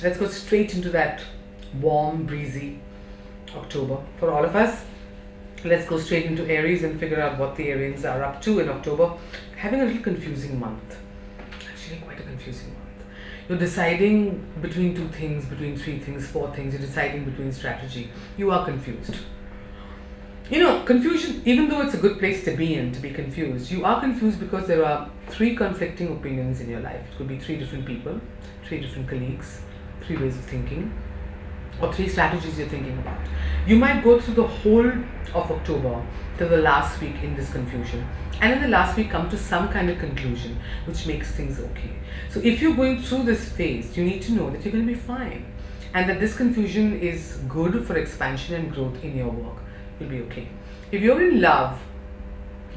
Let's go straight into that warm, breezy October for all of us. Let's go straight into Aries and figure out what the Arians are up to in October. Having a little confusing month. Actually, quite a confusing month. You're deciding between two things, between three things, four things. You're deciding between strategy. You are confused. You know, confusion, even though it's a good place to be in, to be confused, you are confused because there are three conflicting opinions in your life. It could be three different people, three different colleagues, three ways of thinking, or three strategies you're thinking about. You might go through the whole of October till the last week in this confusion, and in the last week come to some kind of conclusion which makes things okay. So if you're going through this phase, you need to know that you're going to be fine, and that this confusion is good for expansion and growth in your work. You'll be okay. If you're in love,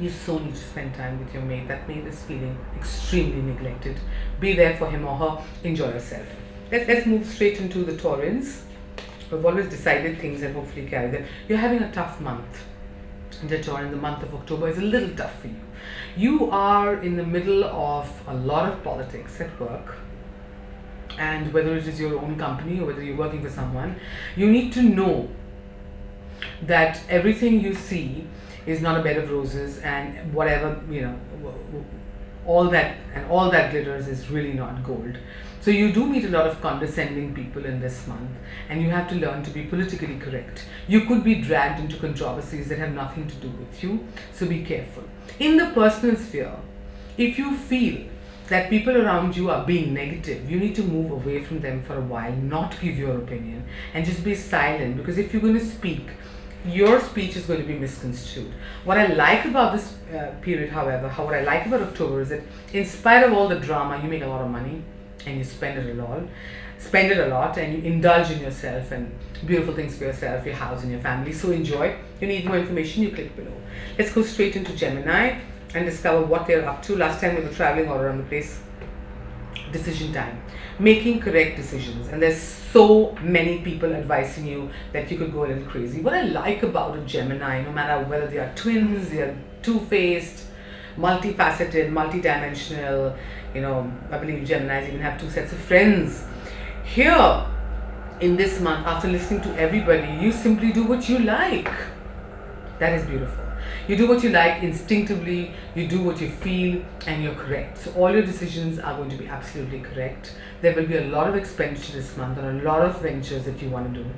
you so need to spend time with your mate. That mate is feeling extremely neglected. Be there for him or her. Enjoy yourself. Let's move straight into the Taurans. We've always decided things and hopefully carry them. You're having a tough month. The Tauran, the month of October is a little tough for you. You are in the middle of a lot of politics at work. And whether it is your own company or whether you're working for someone, you need to know that everything you see is not a bed of roses, and whatever, all that glitters is really not gold. So you do meet a lot of condescending people in this month, and you have to learn to be politically correct. You could be dragged into controversies that have nothing to do with you, so be careful. In the personal sphere, if you feel that people around you are being negative, you need to move away from them for a while, not give your opinion, and just be silent, because if you're going to speak, your speech is going to be misconstrued. What I like about this period, however, what I like about October is that in spite of all the drama, you make a lot of money and you spend it a lot, and you indulge in yourself and beautiful things for yourself, your house and your family. So enjoy. If you need more information, you click below. Let's go straight into Gemini and discover what they're up to. Last time we were traveling all around the place. Decision time. Making correct decisions, and there's so many people advising you that you could go a little crazy. What I like about a Gemini, no matter whether they are twins, they are two-faced, multifaceted, multidimensional, I believe Geminis even have two sets of friends. Here in this month, after listening to everybody, you simply do what you like. That is beautiful. You do what you like instinctively, you do what you feel, and you're correct. So all your decisions are going to be absolutely correct. There will be a lot of expenditure this month on a lot of ventures that you want to do.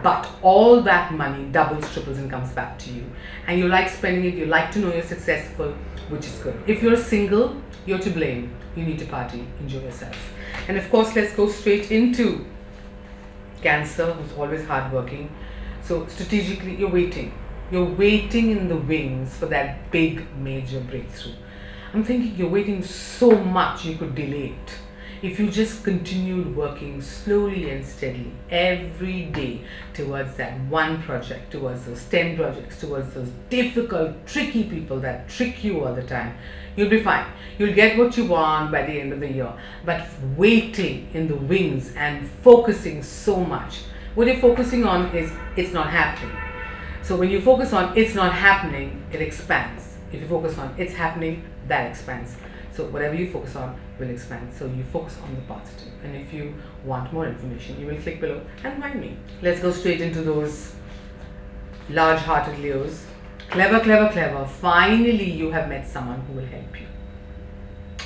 But all that money doubles, triples, and comes back to you. And you like spending it, you like to know you're successful, which is good. If you're single, you're to blame. You need to party, enjoy yourself. And of course, let's go straight into Cancer, who's always hardworking. So strategically, you're waiting. You're waiting in the wings for that big major breakthrough. I'm thinking you're waiting so much you could delay it. If you just continued working slowly and steadily every day towards that one project, towards those 10 projects, towards those difficult, tricky people that trick you all the time, you'll be fine. You'll get what you want by the end of the year. But waiting in the wings and focusing so much, what you're focusing on is it's not happening. So when you focus on it's not happening, it expands. If you focus on it's happening, that expands. So whatever you focus on will expand. So you focus on the positive. And if you want more information, you will click below and find me. Let's go straight into those large-hearted Leos. Clever, clever, clever. Finally, you have met someone who will help you.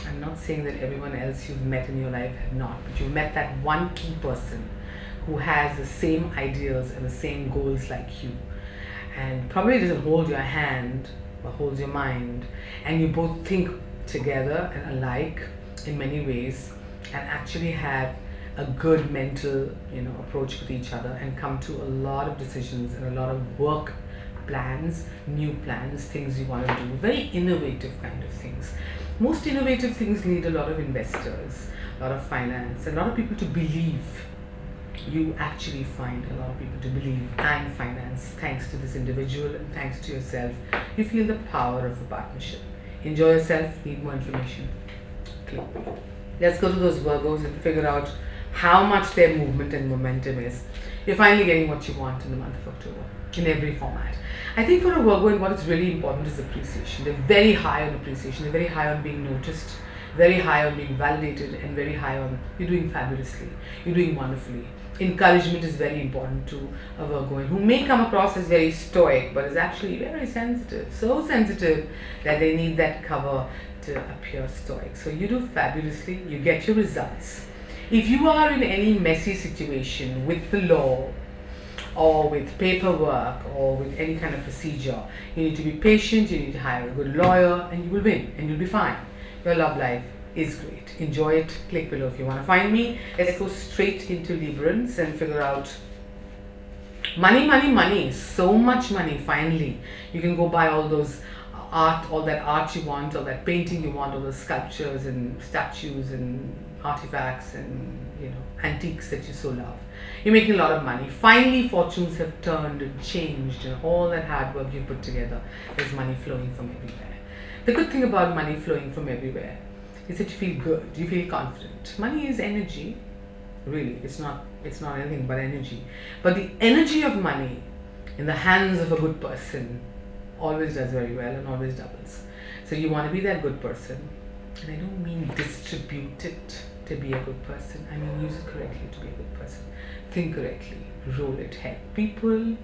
I'm not saying that everyone else you've met in your life have not, but you've met that one key person who has the same ideals and the same goals like you. And probably doesn't hold your hand, but holds your mind. And you both think together and alike in many ways, and actually have a good mental approach with each other, and come to a lot of decisions and a lot of work plans, new plans, things you want to do, very innovative kind of things. Most innovative things need a lot of investors, a lot of finance, a lot of people to believe. You actually find a lot of people to believe and finance thanks to this individual and thanks to yourself. You feel the power of a partnership. Enjoy yourself. Need more information? Click. Let's go to those Virgos and figure out how much their movement and momentum is. You're finally getting what you want in the month of October in every format. I think for a Virgo, and what is really important is appreciation. They're very high on appreciation. They're very high on being noticed, very high on being validated, and very high on you're doing fabulously, you're doing wonderfully. Encouragement is very important to a Virgoan who may come across as very stoic but is actually very sensitive, so sensitive that they need that cover to appear stoic. So you do fabulously, you get your results. If you are in any messy situation with the law or with paperwork or with any kind of procedure, you need to be patient, you need to hire a good lawyer, and you will win and you'll be fine. Your love life is great. Enjoy it. Click below if you want to find me. Let's go straight into Librans and figure out money, money, money. So much money. Finally, you can go buy all those art, all that art you want, all that painting you want, all those sculptures and statues and artifacts and antiques that you so love. You're making a lot of money. Finally, fortunes have turned and changed, and all that hard work you put together, there's money flowing from everywhere. The good thing about money flowing from everywhere is that you feel good, you feel confident. Money is energy, really. It's not anything but energy. But the energy of money in the hands of a good person always does very well and always doubles. So you want to be that good person. And I don't mean distribute it to be a good person. I mean use it correctly to be a good person. Think correctly, roll it, help people,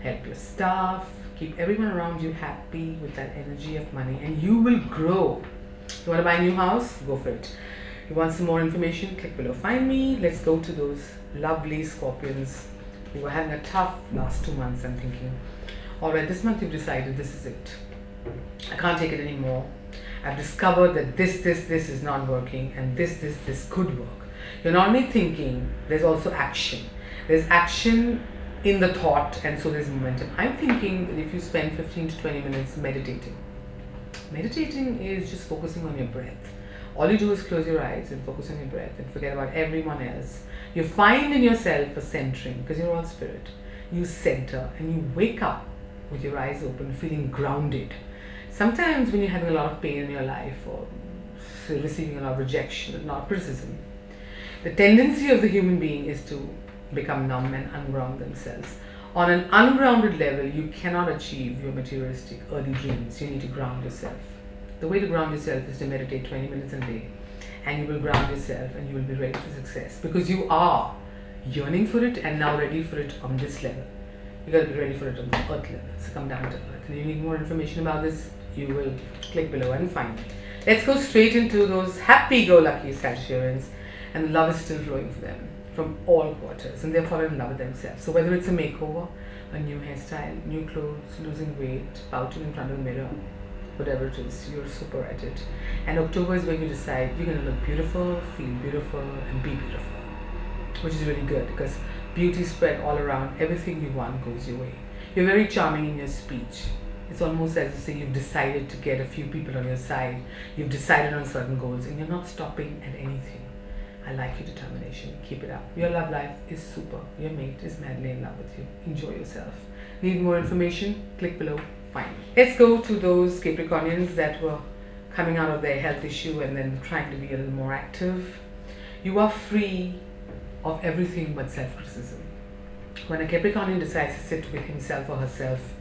help your staff, keep everyone around you happy with that energy of money, and you will grow. You want to buy a new house? Go for it. You want some more information? Click below. Find me. Let's go to those lovely Scorpions who were having a tough last 2 months. I'm thinking, alright, this month you've decided this is it. I can't take it anymore. I've discovered that this is not working, and this could work. You're not only thinking, there's also action. There's action in the thought, and so there's momentum. I'm thinking that if you spend 15 to 20 minutes meditating is just focusing on your breath. All you do is close your eyes and focus on your breath and forget about everyone else. You find in yourself a centering, because you're all spirit. You center and you wake up with your eyes open, feeling grounded. Sometimes when you're having a lot of pain in your life or receiving a lot of rejection and not criticism, the tendency of the human being is to become numb and unground themselves. On an ungrounded level, you cannot achieve your materialistic early dreams. You need to ground yourself. The way to ground yourself is to meditate 20 minutes a day, and you will ground yourself and you will be ready for success, because you are yearning for it and now ready for it on this level. You got to be ready for it on the earth level. So come down to earth. And you need more information about this, you will click below and find me. Let's go straight into those happy-go-lucky Sagittarians, and love is still flowing for them from all quarters, and they're falling in love with themselves. So whether it's a makeover, a new hairstyle, new clothes, losing weight, pouting in front of the mirror, whatever it is, you're super at it. And October is when you decide you're going to look beautiful, feel beautiful, and be beautiful, which is really good, because beauty spread all around. Everything you want goes your way. You're very charming in your speech. It's almost as if you've decided to get a few people on your side. You've decided on certain goals, and you're not stopping at anything. I like your determination. Keep it up. Your love life is super. Your mate is madly in love with you. Enjoy yourself. Need more information? Click below. Fine. Let's go to those Capricornians that were coming out of their health issue and then trying to be a little more active. You are free of everything but self-criticism. When a Capricornian decides to sit with himself or herself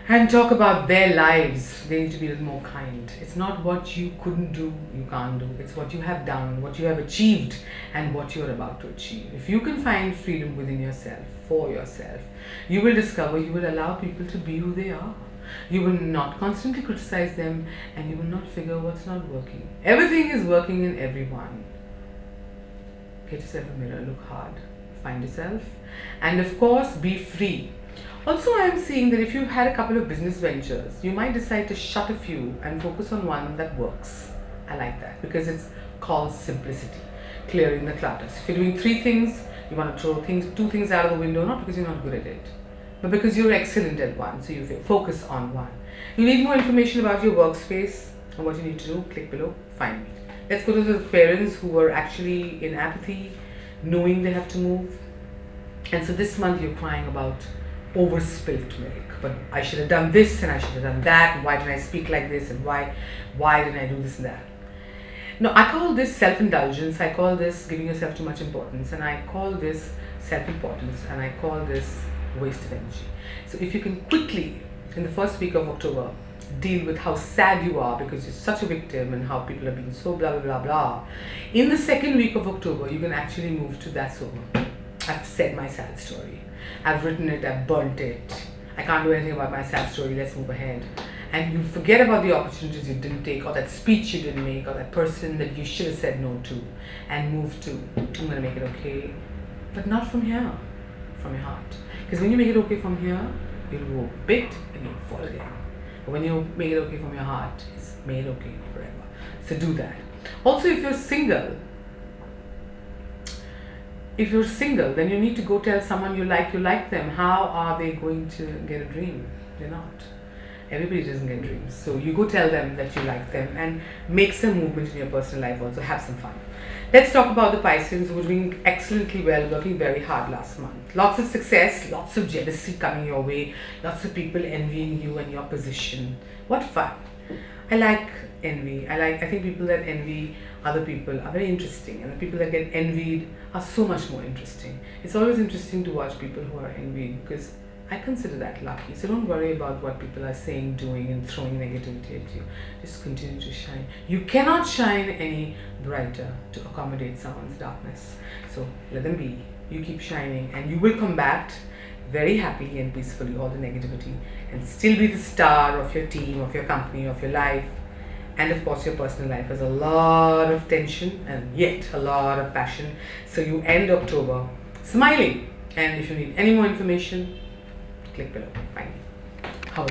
and talk about their lives, they need to be a little more kind. It's not what you couldn't do, you can't do. It's what you have done, what you have achieved, and what you're about to achieve. If you can find freedom within yourself, for yourself, you will discover you will allow people to be who they are. You will not constantly criticize them, and you will not figure what's not working. Everything is working in everyone. Get yourself a mirror, look hard, find yourself, and of course, be free. Also, I am seeing that if you've had a couple of business ventures, you might decide to shut a few and focus on one that works. I like that, because it's called simplicity, clearing the clutter. So if you're doing 3 things, you want to throw 2 things out of the window, not because you're not good at it, but because you're excellent at one, so you focus on one. You need more information about your workspace and what you need to do, click below, find me. Let's go to the parents who were actually in apathy, knowing they have to move. And so this month you're crying about overspilt milk, but I should have done this and I should have done that, and why didn't I speak like this, and why didn't I do this and that. No, I call this self-indulgence, I call this giving yourself too much importance, and I call this self-importance, and I call this waste of energy. So if you can quickly, in the first week of October, deal with how sad you are because you're such a victim and how people are being so blah blah blah blah. In the second week of October, you can actually move to that's over. I've said my sad story. I've written it, I've burnt it. I can't do anything about my sad story, let's move ahead. And you forget about the opportunities you didn't take, or that speech you didn't make, or that person that you should have said no to, and move to, I'm going to make it okay. But not from here, from your heart. Because when you make it okay from here, you'll go a bit and you'll fall again. But when you make it okay from your heart, it's made okay forever. So do that. Also, if you're single, then you need to go tell someone you like them. How are they going to get a dream? They're not. Everybody doesn't get dreams. So you go tell them that you like them and make some movement in your personal life also. Have some fun. Let's talk about the Pisces who were doing excellently well, working very hard last month. Lots of success, lots of jealousy coming your way, lots of people envying you and your position. What fun. I like envy. I think people that envy other people are very interesting, and the people that get envied are so much more interesting. It's always interesting to watch people who are envied because I consider that lucky. So don't worry about what people are saying, doing, and throwing negativity at you. Just continue to shine. You cannot shine any brighter to accommodate someone's darkness. So let them be. You keep shining and you will combat very happily and peacefully all the negativity and still be the star of your team, of your company, of your life. And of course your personal life has a lot of tension and yet a lot of passion. So you end October smiling. And if you need any more information, click below. Find me. How was that?